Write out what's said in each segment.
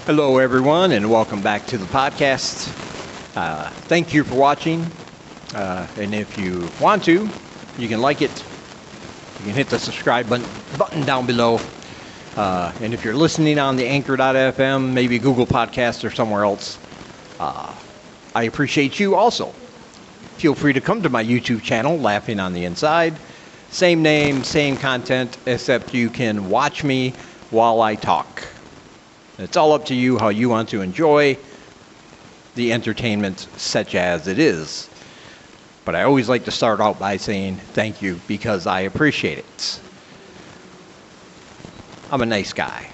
Hello, everyone, and welcome back to the podcast. Thank you for watching. And if you want to, you can like it. You can hit the subscribe button down below. And if you're listening on the Anchor.fm, maybe Google Podcasts or somewhere else, I appreciate you also. Feel free to come to my YouTube channel, Laughing on the Inside. Same name, same content, except you can watch me while I talk. It's all up to you how you want to enjoy the entertainment such as it is. But I always like to start out by saying thank you because I appreciate it. I'm a nice guy.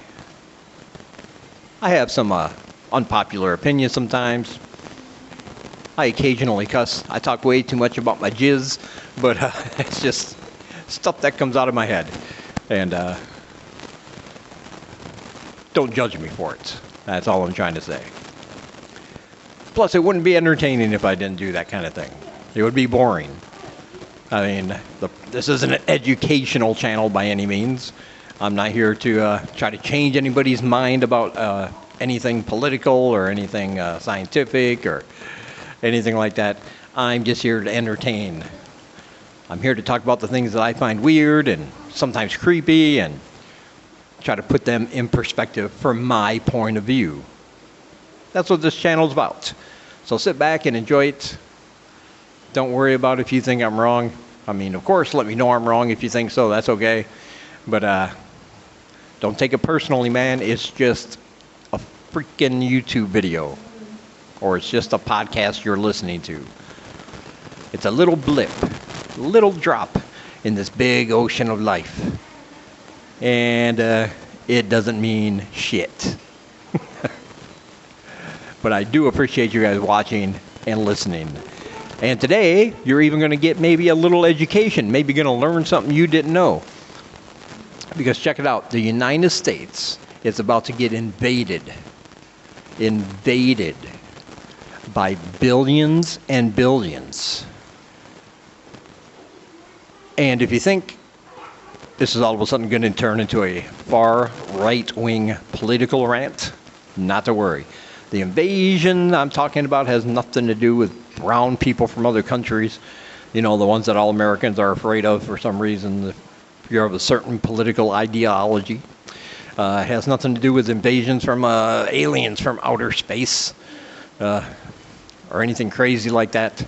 I have some unpopular opinions sometimes. I occasionally cuss. I talk way too much about my jizz, but it's just stuff that comes out of my head. And don't judge me for it. That's all I'm trying to say. Plus, it wouldn't be entertaining if I didn't do that kind of thing. It would be boring. I mean, this isn't an educational channel by any means. I'm not here to try to change anybody's mind about anything political or anything scientific or anything like that. I'm just here to entertain. I'm here to talk about the things that I find weird and sometimes creepy and try to put them in perspective from my point of view. That's what this channel is about. So sit back and enjoy it. Don't worry about if you think I'm wrong. I mean, of course, let me know I'm wrong if you think so. That's okay. But don't take it personally, man. It's just a freaking YouTube video. Or it's just a podcast you're listening to. It's a little blip, a little drop in this big ocean of life. And it doesn't mean shit. But I do appreciate you guys watching and listening. And today, you're even going to get maybe a little education. Maybe going to learn something you didn't know. Because check it out. The United States is about to get invaded. Invaded by billions and billions. And if you think this is all of a sudden going to turn into a far right-wing political rant, not to worry. The invasion I'm talking about has nothing to do with brown people from other countries. You know, the ones that all Americans are afraid of for some reason. If you're of a certain political ideology. It has nothing to do with invasions from aliens from outer space. Or anything crazy like that.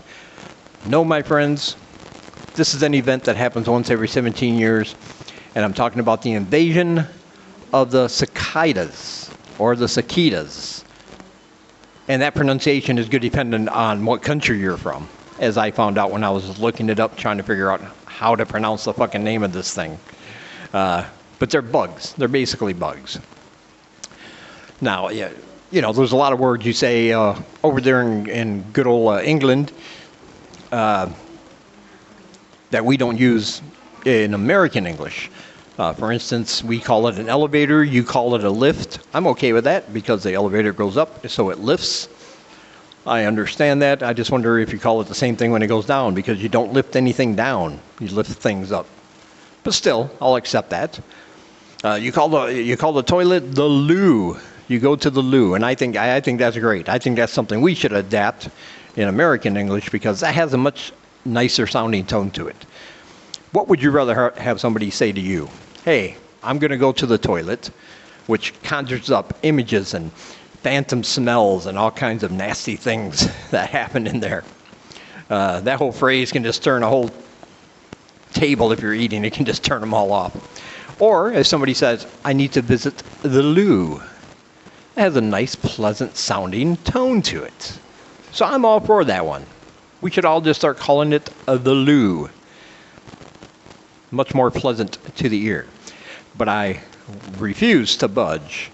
No, my friends. This is an event that happens once every 17 years. And I'm talking about the invasion of the cicadas, or the cicadas. And that pronunciation is good depending on what country you're from, as I found out when I was looking it up, trying to figure out how to pronounce the fucking name of this thing. But they're bugs. They're basically bugs. Now, yeah, you know, there's a lot of words you say over there in good old England that we don't use in American English. For instance, we call it an elevator, you call it a lift. I'm okay with that because the elevator goes up, so it lifts. I understand that. I just wonder if you call it the same thing when it goes down, because you don't lift anything down, you lift things up. But still, I'll accept that. You call the toilet the loo. You go to the loo, and I think that's great. I think that's something we should adapt in American English because that has a much nicer sounding tone to it. What would you rather have somebody say to you? Hey, I'm going to go to the toilet, which conjures up images and phantom smells and all kinds of nasty things that happen in there. That whole phrase can just turn a whole table if you're eating. It can just turn them all off. Or if somebody says, I need to visit the loo. It has a nice, pleasant sounding tone to it. So I'm all for that one. We should all just start calling it the loo. Much more pleasant to the ear. But I refuse to budge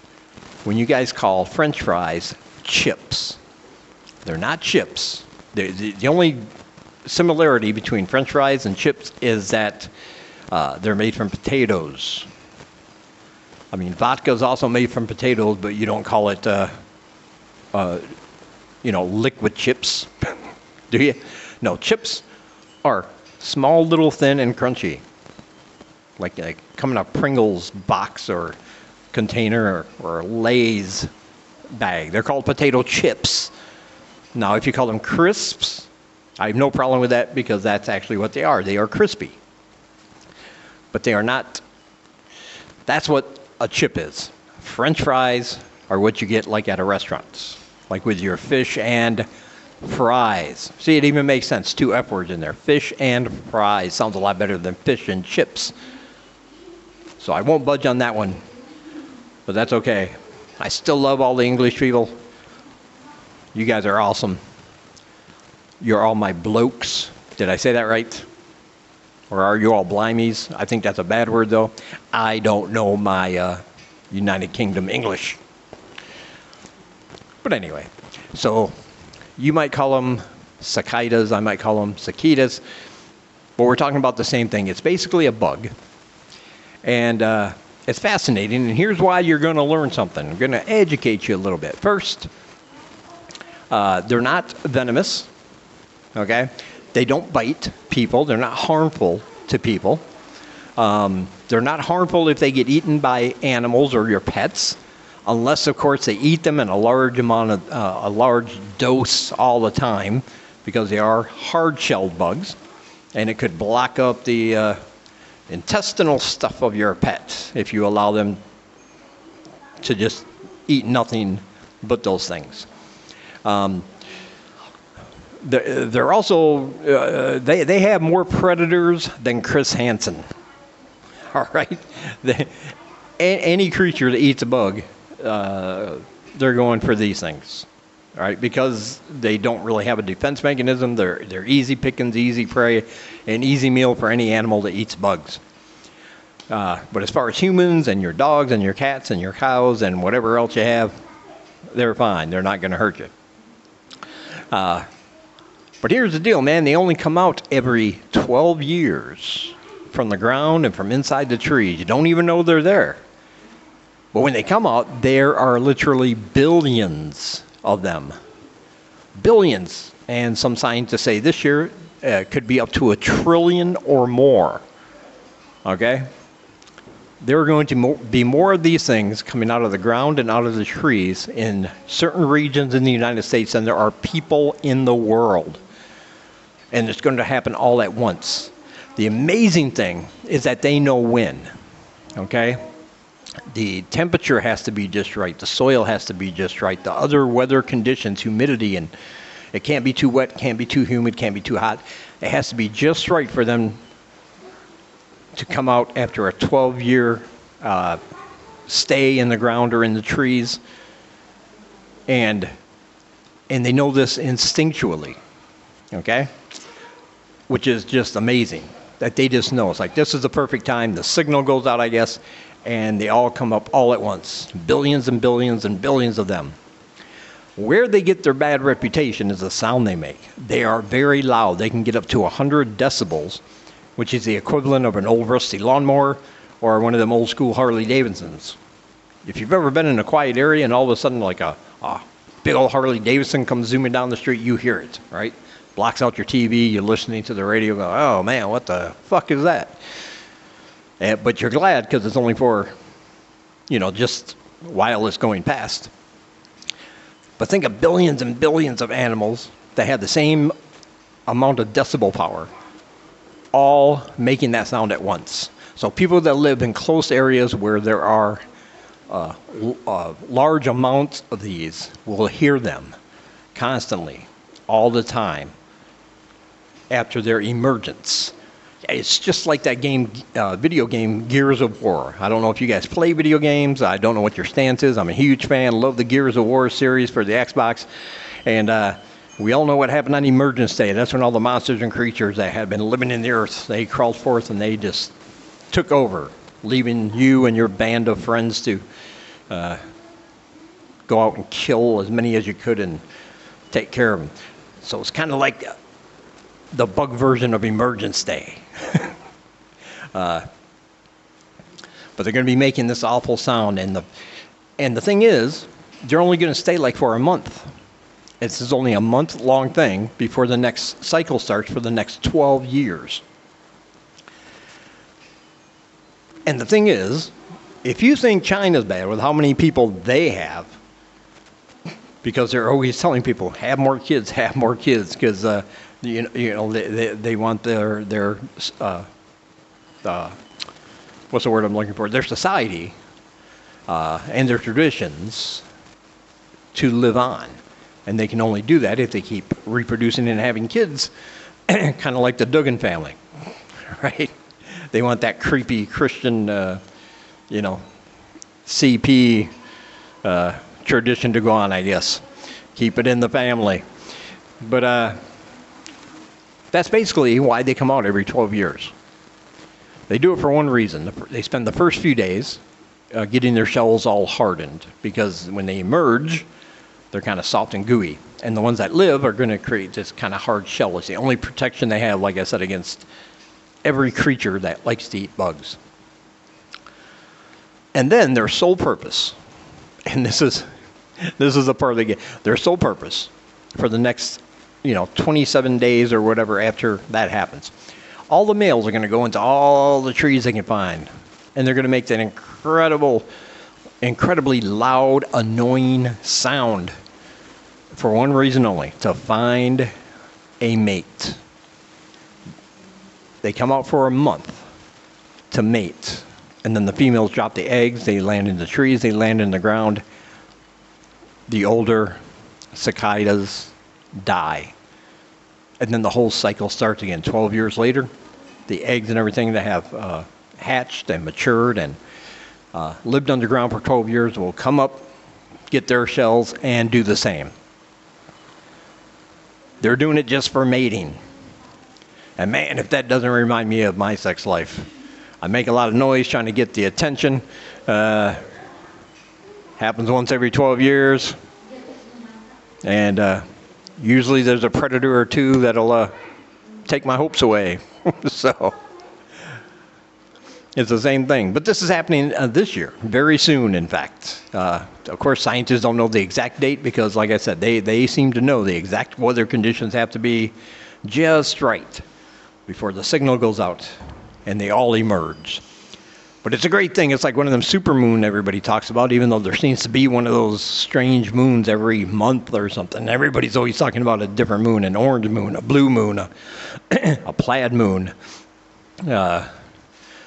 when you guys call French fries chips. They're not chips. The only similarity between French fries and chips is that they're made from potatoes. I mean, vodka is also made from potatoes, but you don't call it, liquid chips, do you? No, chips are small, little, thin, and crunchy. Like come in a Pringles box or container or Lay's bag. They're called potato chips. Now, if you call them crisps, I have no problem with that because that's actually what they are. They are crispy. But they are not, that's what a chip is. French fries are what you get like at a restaurant, like with your fish and fries. See, it even makes sense. 2 F words in there. Fish and fries sounds a lot better than fish and chips. So I won't budge on that one, but that's okay. I still love all the English people. You guys are awesome. You're all my blokes. Did I say that right? Or are you all blimies? I think that's a bad word, though. I don't know my United Kingdom English. But anyway, so you might call them cicadas. I might call them cicadas. But we're talking about the same thing. It's basically a bug. And it's fascinating. And here's why you're going to learn something. I'm going to educate you a little bit. First, they're not venomous. Okay? They don't bite people. They're not harmful to people. They're not harmful if they get eaten by animals or your pets, unless, of course, they eat them in a large amount of, a large dose all the time, because they are hard-shelled bugs, and it could block up the intestinal stuff of your pet if you allow them to just eat nothing but those things. They're also, they have more predators than Chris Hansen. All right? Any creature that eats a bug, they're going for these things. All right? Because they don't really have a defense mechanism. They're easy pickings, easy prey, an easy meal for any animal that eats bugs. But as far as humans and your dogs and your cats and your cows and whatever else you have, they're fine. They're not going to hurt you. But here's the deal, man. They only come out every 12 years from the ground and from inside the trees. You don't even know they're there. But when they come out, there are literally billions of them. Billions. And some scientists say this year could be up to 1 trillion or more. Okay? There are going to be more of these things coming out of the ground and out of the trees in certain regions in the United States than there are people in the world. And it's going to happen all at once. The amazing thing is that they know when. Okay? The temperature has to be just right. The soil has to be just right. The other weather conditions, humidity, and it can't be too wet, can't be too humid, can't be too hot. It has to be just right for them to come out after a 12-year stay in the ground or in the trees. And they know this instinctually. Okay? Which is just amazing that they just know. It's like, this is the perfect time. The signal goes out, I guess, and they all come up all at once. Billions and billions and billions of them. Where they get their bad reputation is the sound they make. They are very loud. They can get up to 100 decibels, which is the equivalent of an old rusty lawnmower or one of them old school Harley Davidsons. If you've ever been in a quiet area and all of a sudden like a big old Harley Davidson comes zooming down the street, you hear it, right? Blocks out your TV, you're listening to the radio, go, oh man, what the fuck is that? But you're glad because it's only for, just while it's going past. But think of billions and billions of animals that have the same amount of decibel power, all making that sound at once. So people that live in close areas where there are large amounts of these will hear them constantly, all the time, after their emergence. It's just like that game, video game, Gears of War. I don't know if you guys play video games. I don't know what your stance is. I'm a huge fan. Love the Gears of War series for the Xbox. And we all know what happened on Emergence Day. That's when all the monsters and creatures that had been living in the earth, they crawled forth and they just took over, leaving you and your band of friends to go out and kill as many as you could and take care of them. So it's kind of like the bug version of Emergence Day. But they're going to be making this awful sound. And the thing is, they're only going to stay like for a month. This is only a month-long thing before the next cycle starts for the next 12 years. And the thing is, if you think China's bad with how many people they have, because they're always telling people, have more kids, because they want their what's the word I'm looking for? Their society and their traditions to live on. And they can only do that if they keep reproducing and having kids, kind of like the Duggan family, right? They want that creepy Christian, CP tradition to go on, I guess. Keep it in the family. But that's basically why they come out every 12 years. They do it for one reason. They spend the first few days getting their shells all hardened, because when they emerge, they're kind of soft and gooey. And the ones that live are going to create this kind of hard shell. It's the only protection they have, like I said, against every creature that likes to eat bugs. And then their sole purpose, and this is the part they get, their sole purpose for the next 27 days or whatever after that happens, all the males are going to go into all the trees they can find, and they're going to make that incredibly loud, annoying sound for one reason only: to find a mate. They come out for a month to mate, and then the females drop the eggs. They land in the trees, they land in the ground. The older cicadas die, and then the whole cycle starts again. 12 years later, the eggs and everything that have hatched and matured and lived underground for 12 years will come up, get their shells, and do the same. They're doing it just for mating. And man, if that doesn't remind me of my sex life. I make a lot of noise trying to get the attention. Happens once every 12 years. And usually there's a predator or two that'll take my hopes away. So it's the same thing. But this is happening this year, very soon, in fact. Of course, scientists don't know the exact date because, like I said, they seem to know the exact weather conditions have to be just right before the signal goes out and they all emerge. But it's a great thing. It's like one of them supermoon everybody talks about, even though there seems to be one of those strange moons every month or something. Everybody's always talking about a different moon: an orange moon, a blue moon, a plaid moon,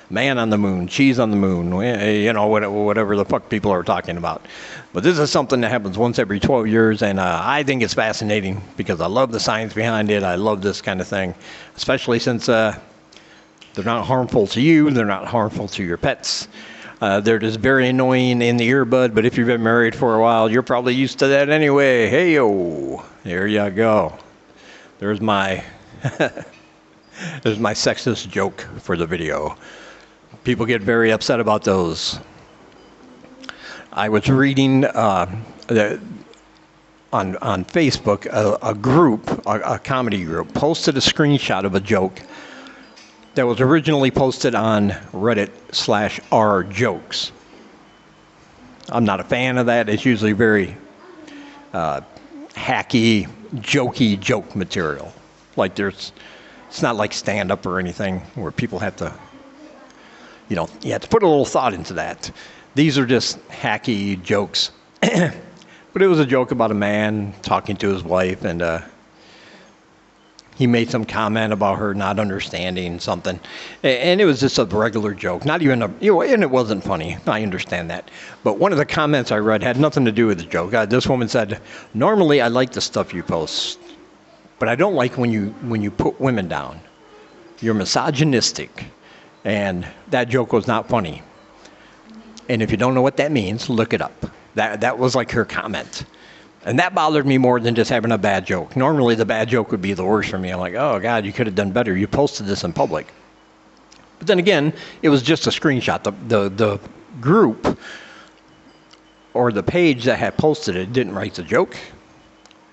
man on the moon, cheese on the moon, whatever the fuck people are talking about. But this is something that happens once every 12 years, and I think it's fascinating because I love the science behind it. I love this kind of thing, especially since they're not harmful to you, they're not harmful to your pets. They're just very annoying in the earbud, but if you've been married for a while, you're probably used to that anyway. Hey-yo, there you go. There's my sexist joke for the video. People get very upset about those. I was reading on Facebook, a comedy group, posted a screenshot of a joke that was originally posted on Reddit/r/jokes. I'm not a fan of that. It's usually very hacky, jokey joke material. Like it's not like stand-up or anything where people have to, you have to put a little thought into that. These are just hacky jokes. But it was a joke about a man talking to his wife, and he made some comment about her not understanding something. And it was just a regular joke, not even and it wasn't funny. I understand that. But one of the comments I read had nothing to do with the joke. This woman said, "Normally I like the stuff you post, but I don't like when you put women down. You're misogynistic." And that joke was not funny. And if you don't know what that means, look it up. That was like her comment. And that bothered me more than just having a bad joke. Normally the bad joke would be the worst for me. I'm like, oh God, you could have done better. You posted this in public. But then again, it was just a screenshot. The group or the page that had posted it didn't write the joke.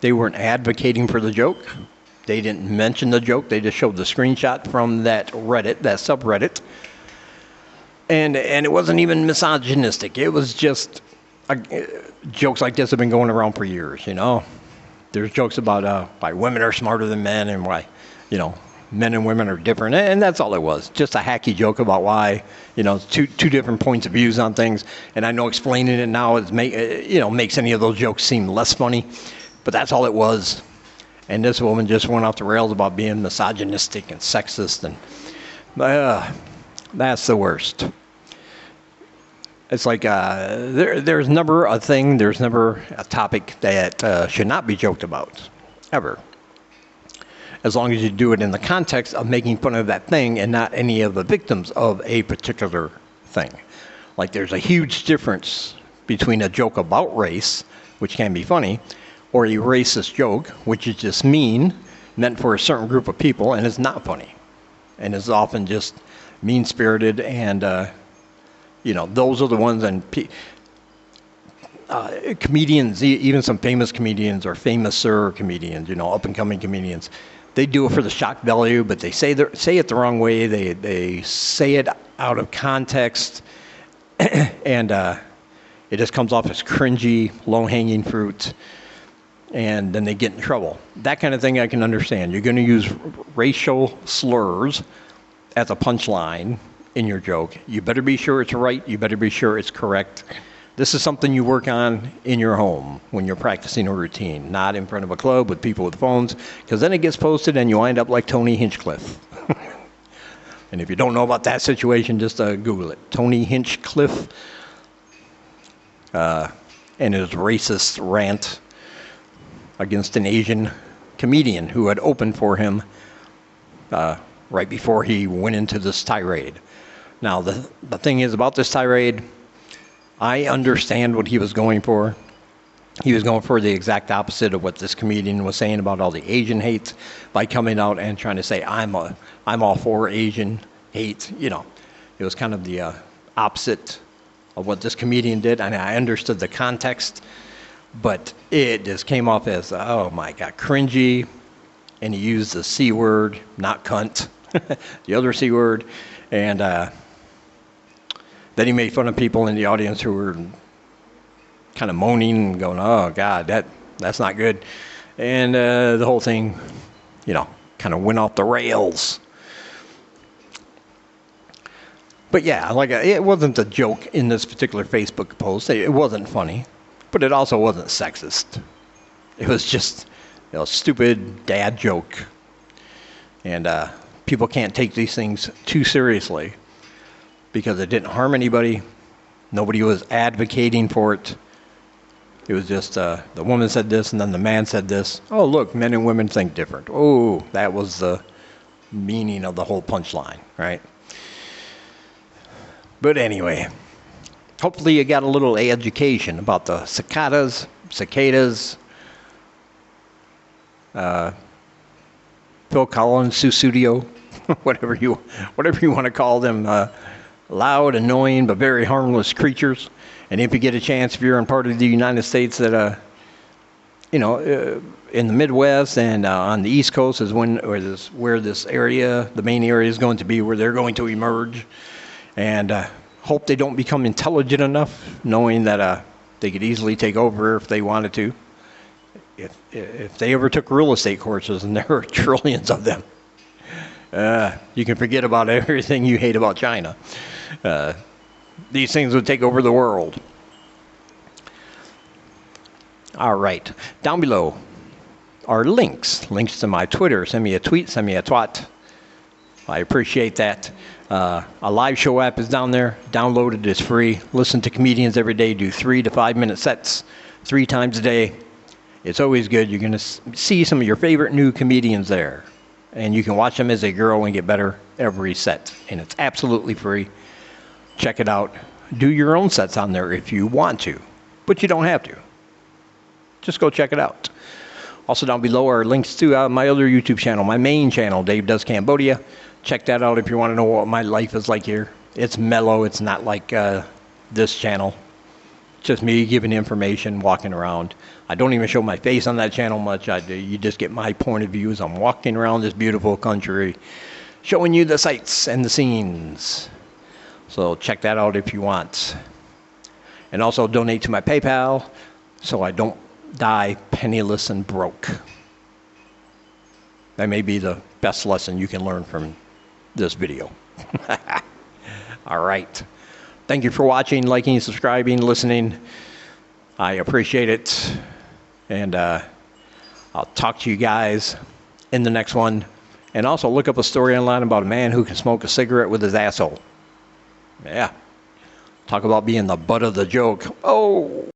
They weren't advocating for the joke. They didn't mention the joke. They just showed the screenshot from that Reddit, that subreddit. And it wasn't even misogynistic. It was just jokes like this have been going around for years, There's jokes about why women are smarter than men and why, men and women are different, and that's all it was. Just a hacky joke about why, two different points of views on things. And I know explaining it now makes any of those jokes seem less funny, but that's all it was. And this woman just went off the rails about being misogynistic and sexist, and that's the worst. It's like there's never a topic that should not be joked about, ever. As long as you do it in the context of making fun of that thing and not any of the victims of a particular thing. Like there's a huge difference between a joke about race, which can be funny, or a racist joke, which is just meant for a certain group of people, and is not funny. And is often just mean-spirited, and those are the ones, and comedians, even some famous comedians or famouser comedians, up-and-coming comedians, they do it for the shock value, but they say it the wrong way. They say it out of context, and it just comes off as cringy, low-hanging fruit, and then they get in trouble. That kind of thing I can understand. You're going to use racial slurs as a punchline in your joke. You better be sure it's right. You better be sure it's correct. This is something you work on in your home when you're practicing a routine, not in front of a club with people with phones, because then it gets posted and you wind up like Tony Hinchcliffe. And if you don't know about that situation, just Google it. Tony Hinchcliffe and his racist rant against an Asian comedian who had opened for him right before he went into this tirade. Now, the thing is about this tirade, I understand what he was going for. He was going for the exact opposite of what this comedian was saying about all the Asian hate by coming out and trying to say, I'm all for Asian hate. It was kind of the opposite of what this comedian did, and I understood the context, but it just came off as, oh my God, cringy, and he used the C word, not cunt, the other C word, and then he made fun of people in the audience who were kind of moaning and going, oh, God, that's not good. And the whole thing, kind of went off the rails. But yeah, it wasn't a joke in this particular Facebook post. It wasn't funny, but it also wasn't sexist. It was just a stupid dad joke. And people can't take these things too seriously, because it didn't harm anybody. Nobody was advocating for it. It was just the woman said this and then the man said this. Oh, look, men and women think different. Oh, that was the meaning of the whole punchline, right? But anyway, hopefully you got a little education about the cicadas, Phil Collins, Sussudio, whatever you want to call them. Loud, annoying, but very harmless creatures. And if you get a chance, if you're in part of the United States that, in the Midwest and on the East Coast is where this area, the main area, is going to be where they're going to emerge. And hope they don't become intelligent enough, knowing that they could easily take over if they wanted to. If they ever took real estate courses, and there are trillions of them, you can forget about everything you hate about China. These things would take over the world. All right. Down below are links to my Twitter. Send me a tweet, send me a twat. I appreciate that. A live show app is down there. Download it. It's free. Listen to comedians every day. Do 3 to 5 minute sets 3 times a day. It's always good. You're going to see some of your favorite new comedians there. And you can watch them as they grow and get better every set. And it's absolutely free. Check it out. Do your own sets on there if you want to. But you don't have to. Just go check it out. Also down below are links to my other YouTube channel, my main channel, Dave Does Cambodia. Check that out if you want to know what my life is like here. It's mellow. It's not like this channel. Just me giving information, walking around. I don't even show my face on that channel much. You just get my point of view as I'm walking around this beautiful country, showing you the sights and the scenes. So check that out if you want. And also donate to my PayPal so I don't die penniless and broke. That may be the best lesson you can learn from this video. All right. Thank you for watching, liking, subscribing, listening. I appreciate it. And I'll talk to you guys in the next one. And also look up a story online about a man who can smoke a cigarette with his asshole. Yeah. Talk about being the butt of the joke. Oh.